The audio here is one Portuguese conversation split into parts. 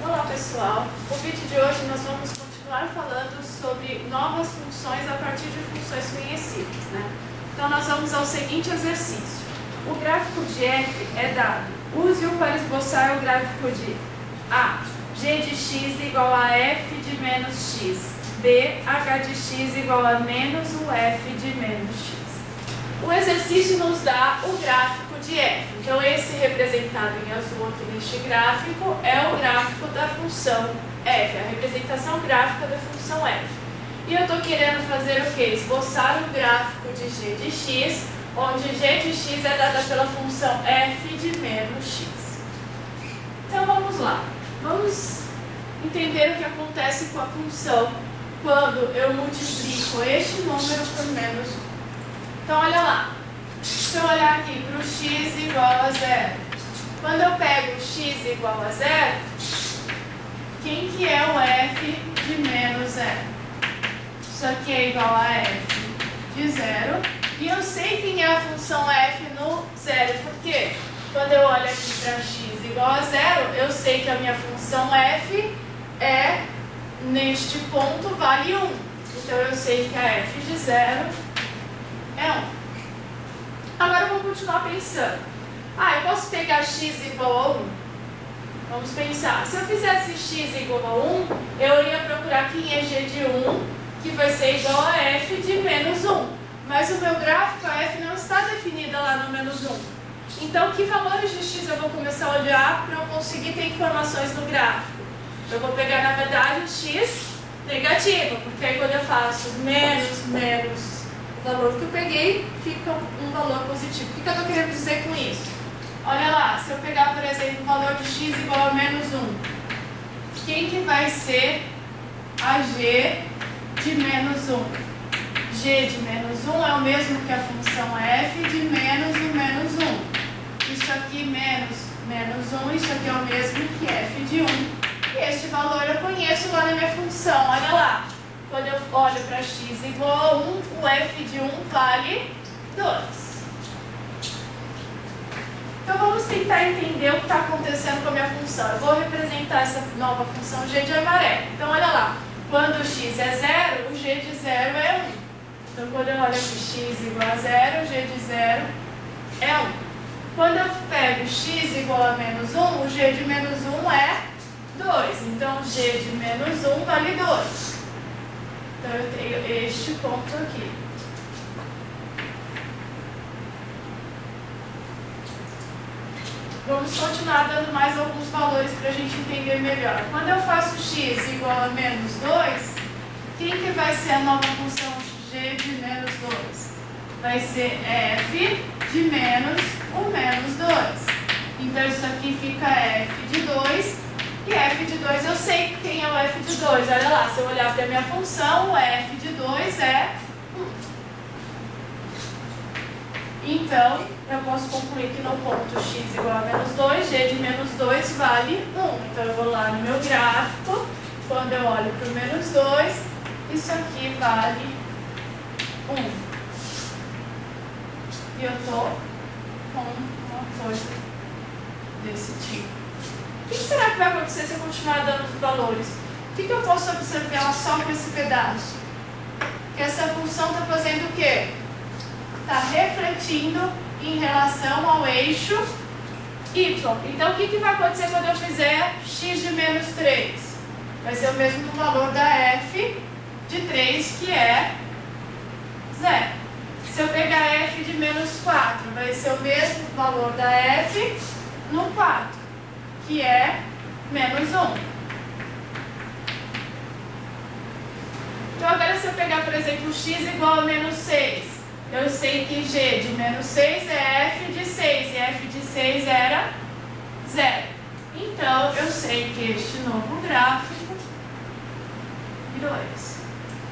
Olá pessoal, no vídeo de hoje nós vamos continuar falando sobre novas funções a partir de funções conhecidas, né? Então nós vamos ao seguinte exercício. O gráfico de f é dado. Use-o para esboçar o gráfico de a. G de x igual a f de menos x. B. H de x igual a menos o f de menos x. O exercício nos dá o gráfico de f. Então esse representado em azul aqui neste gráfico é o gráfico da função f, a representação gráfica da função f. E eu estou querendo fazer o quê? Esboçar o gráfico de g de x, onde g de x é dada pela função f de menos x. Então vamos lá. Vamos entender o que acontece com a função quando eu multiplico este número por menos 1. Então olha lá. Se eu olhar aqui para o x igual a 0. Quando eu pego x igual a 0, quem que é o f de menos 0? Isso aqui é igual a f de 0. E eu sei quem é a função f no 0. Por quê? Quando eu olho aqui para x igual a 0, eu sei que a minha função f é, neste ponto, vale 1. Então eu sei que a f de 0 é 1. Agora vamos continuar pensando. Eu posso pegar x igual a 1? Vamos pensar. Se eu fizesse x igual a 1, eu iria procurar quem é g de 1, que vai ser igual a f de menos 1. Mas o meu gráfico, a f não está definida lá no menos 1. Então, que valores de x eu vou começar a olhar para eu conseguir ter informações no gráfico? Eu vou pegar, na verdade, o x negativo, porque aí quando eu faço menos o valor que eu peguei, fica um valor positivo. O que eu estou querendo dizer com isso? Olha lá, se eu pegar, por exemplo, o valor de x igual a menos 1, quem que vai ser a g de menos 1? G de menos 1 é o mesmo que a função f de menos o menos 1. Isso aqui menos 1, isso aqui é o mesmo que f de 1. E este valor eu conheço lá na minha função. Olha lá, quando eu olho para x igual a 1, o f de 1 vale 2. Então vamos tentar entender o que está acontecendo com a minha função. Eu vou representar essa nova função g de amarelo. Então olha lá, quando o x é 0, o g de 0 é 1. Então quando eu olho aqui x igual a 0, o g de 0 é 1. Quando eu pego x igual a menos 1, o g de menos 1 é 2. Então, g de menos 1 vale 2. Então, eu tenho este ponto aqui. Vamos continuar dando mais alguns valores para a gente entender melhor. Quando eu faço x igual a menos 2, quem que vai ser a nova função g de menos 2? Vai ser f de menos o menos 2. Então, isso aqui fica f de 2. E f de 2 eu sei quem é o f de 2. Olha lá, se eu olhar para a minha função, o f de 2 é 1. Então, eu posso concluir que no ponto x igual a menos 2, g de menos 2 vale 1. Então, eu vou lá no meu gráfico. Quando eu olho para o menos 2, isso aqui vale 1. E eu estou com uma coisa desse tipo. O que será que vai acontecer se eu continuar dando os valores? O que eu posso observar só com esse pedaço? Que essa função está fazendo o quê? Está refletindo em relação ao eixo y. Então, o que vai acontecer quando eu fizer x de menos 3? Vai ser o mesmo valor da f de 3, que é 0. Se eu pegar f de menos 4, vai ser o mesmo valor da f no 4, que é menos 1. Então, agora se eu pegar, por exemplo, x igual a menos 6, eu sei que g de menos 6 é f de 6, e f de 6 era 0. Então, eu sei que este novo gráfico virou esse.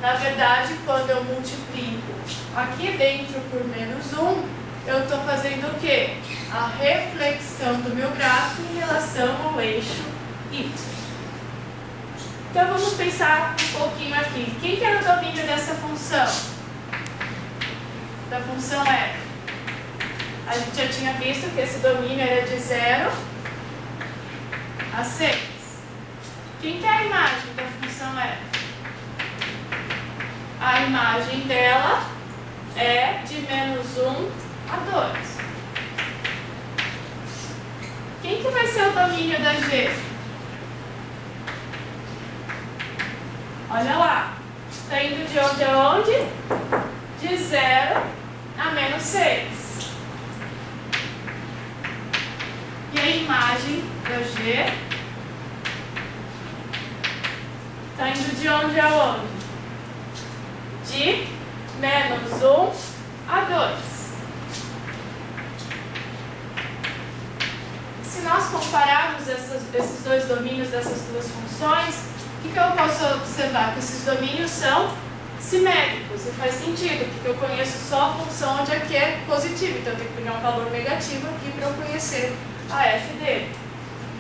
Na verdade, quando eu multiplico aqui dentro por menos 1, eu estou fazendo o quê? A reflexão do meu gráfico em relação ao eixo y. Então, vamos pensar um pouquinho aqui. Quem que era o domínio dessa função? Da função f? A gente já tinha visto que esse domínio era de 0 a 6. Quem que é a imagem da função f? A imagem dela é de menos 1 a 2. Quem que vai ser o domínio da g? Olha lá. Está indo de onde a onde? De 0 a menos 6. E a imagem da g está indo de onde a onde? De menos 1 a 2. Se nós compararmos esses dois domínios dessas duas funções, o que eu posso observar? Que esses domínios são simétricos, e faz sentido, porque eu conheço só a função onde aqui é positivo, então eu tenho que pegar um valor negativo aqui para eu conhecer a f dele.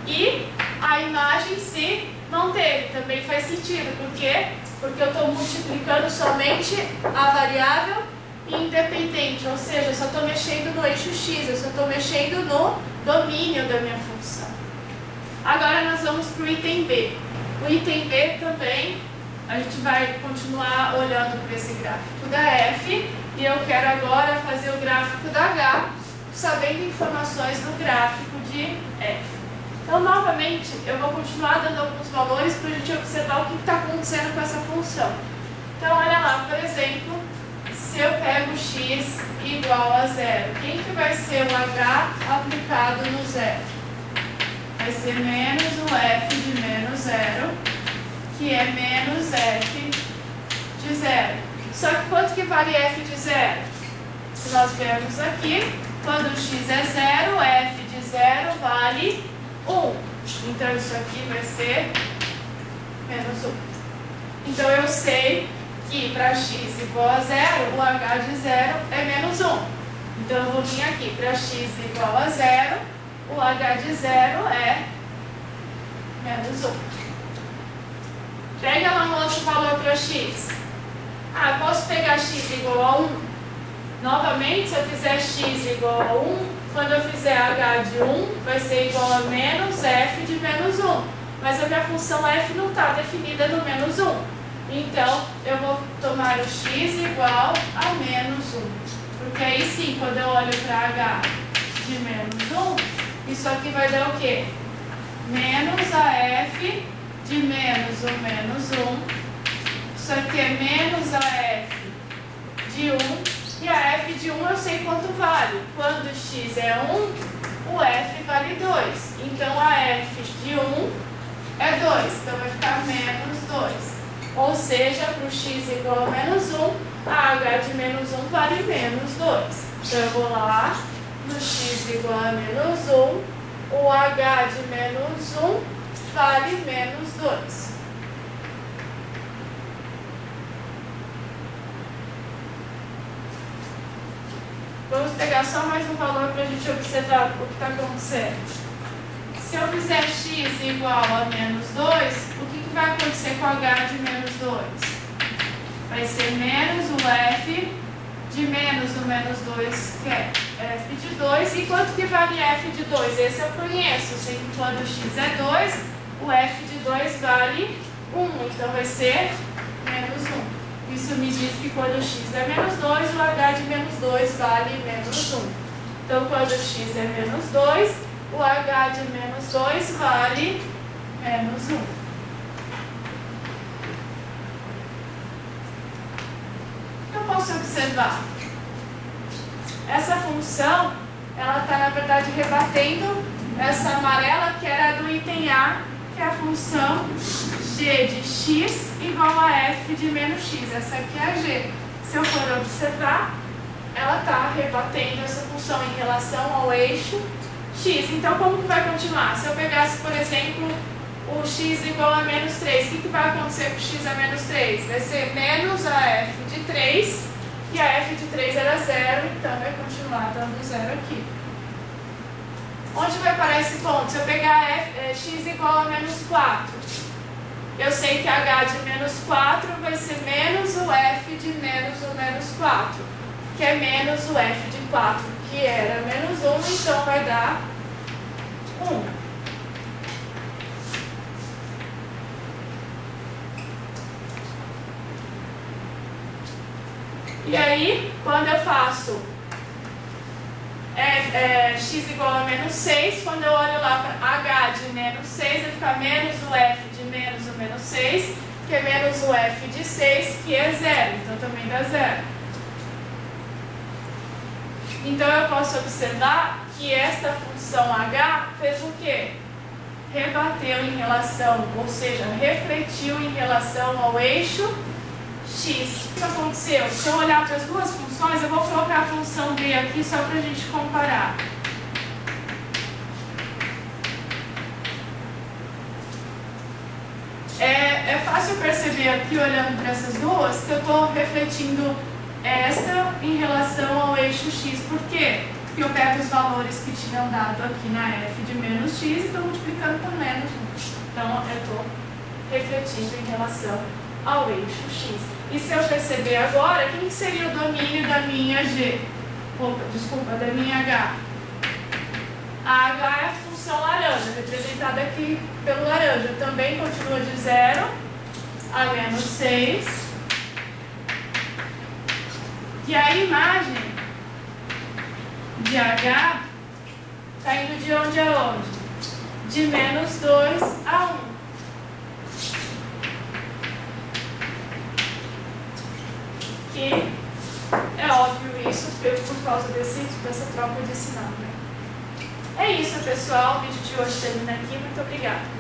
E a imagem se manteve, também faz sentido, por quê? Porque eu estou multiplicando somente a variável independente, ou seja, eu só estou mexendo no eixo x, eu só estou mexendo no domínio da minha função. Agora nós vamos para o item B. O item B também, a gente vai continuar olhando para esse gráfico da f, e eu quero agora fazer o gráfico da h, sabendo informações do gráfico de f. Então, novamente, eu vou continuar dando alguns valores para a gente observar o que está acontecendo com essa função. Então, olha lá, por exemplo, se eu pego x igual a 0, quem que vai ser o h aplicado no 0? Vai ser menos o f de menos 0, que é menos f de 0. Só que quanto que vale f de 0? Se nós vermos aqui, quando x é 0, f de 0 vale 1. Então, isso aqui vai ser menos 1. Então, eu sei que para x igual a 0, o h de 0 é menos 1. Então, eu vou vir aqui para x igual a 0, o h de 0 é menos 1. Pega lá um outro valor para x. Ah, eu posso pegar x igual a 1? Novamente, se eu fizer x igual a 1, quando eu fizer h de 1, vai ser igual a menos f de menos 1. Mas a minha função f não está definida no menos 1. Então, eu vou tomar o x igual a menos 1. Porque aí sim, quando eu olho para h de menos 1, isso aqui vai dar o quê? Menos a f de menos o menos 1. Isso aqui é menos a f de 1. E a f de 1 eu sei quanto vale. Quando x é 1, o f vale 2. Então, a f de 1 é 2. Então, vai ficar menos 2. Ou seja, para o x igual a menos 1, a h de menos 1 vale menos 2. Então, eu vou lá, no x igual a menos 1, o h de menos 1 vale menos 2. Vamos pegar só mais um valor para a gente observar o que está acontecendo. Se eu fizer x igual a menos 2, o que vai acontecer com h de menos 2? Vai ser menos o f de menos o menos 2, que é f de 2. E quanto que vale f de 2? Esse eu conheço. Eu sei que quando x é 2, o f de 2 vale 1. Então, vai ser menos 1. Isso me diz que quando x é menos 2, o h de menos 2 vale menos 1. Então, quando x é menos 2, o h de menos 2 vale menos 1. Eu posso observar. Essa função, ela está, na verdade, rebatendo essa amarela que era do item A, que é a função g de x igual a f de menos x. Essa aqui é a g. Se eu for observar, ela está rebatendo essa função em relação ao eixo x. Então, como que vai continuar? Se eu pegasse, por exemplo, o x igual a menos 3, o que vai acontecer com x a menos 3? Vai ser menos a f de 3, e a f de 3 era 0, então vai continuar dando 0 aqui. Onde vai parar esse ponto? Se eu pegar x igual a menos 4, eu sei que h de menos 4 vai ser menos o f de menos o menos 4, que é menos o f de 4, que era menos 1, então vai dar 1. E aí, quando eu faço x igual a menos 6, quando eu olho lá para h de menos 6, vai ficar menos o f de menos o menos 6, que é menos o f de 6, que é 0, então também dá 0. Então eu posso observar que esta função h fez o quê? Rebateu em relação, ou seja, refletiu em relação ao eixo x. O que aconteceu? Se eu olhar para as duas funções, eu vou colocar a função b aqui só para a gente comparar. É fácil perceber aqui, olhando para essas duas, que eu estou refletindo esta em relação ao eixo x. Por quê? Porque eu pego os valores que tinham dado aqui na f de menos x e estou multiplicando por menos 1. Então, eu estou refletindo em relação ao eixo x. E se eu perceber agora, quem seria o domínio da minha g? Da minha h. A h é a função laranja, representada aqui pelo laranja. Também continua de 0 a menos 6. E a imagem de h está indo de onde a onde? De menos 2 a 1. Que é óbvio isso por causa dessa troca de sinal, né? É isso, pessoal. O vídeo de hoje termina aqui. Muito obrigada.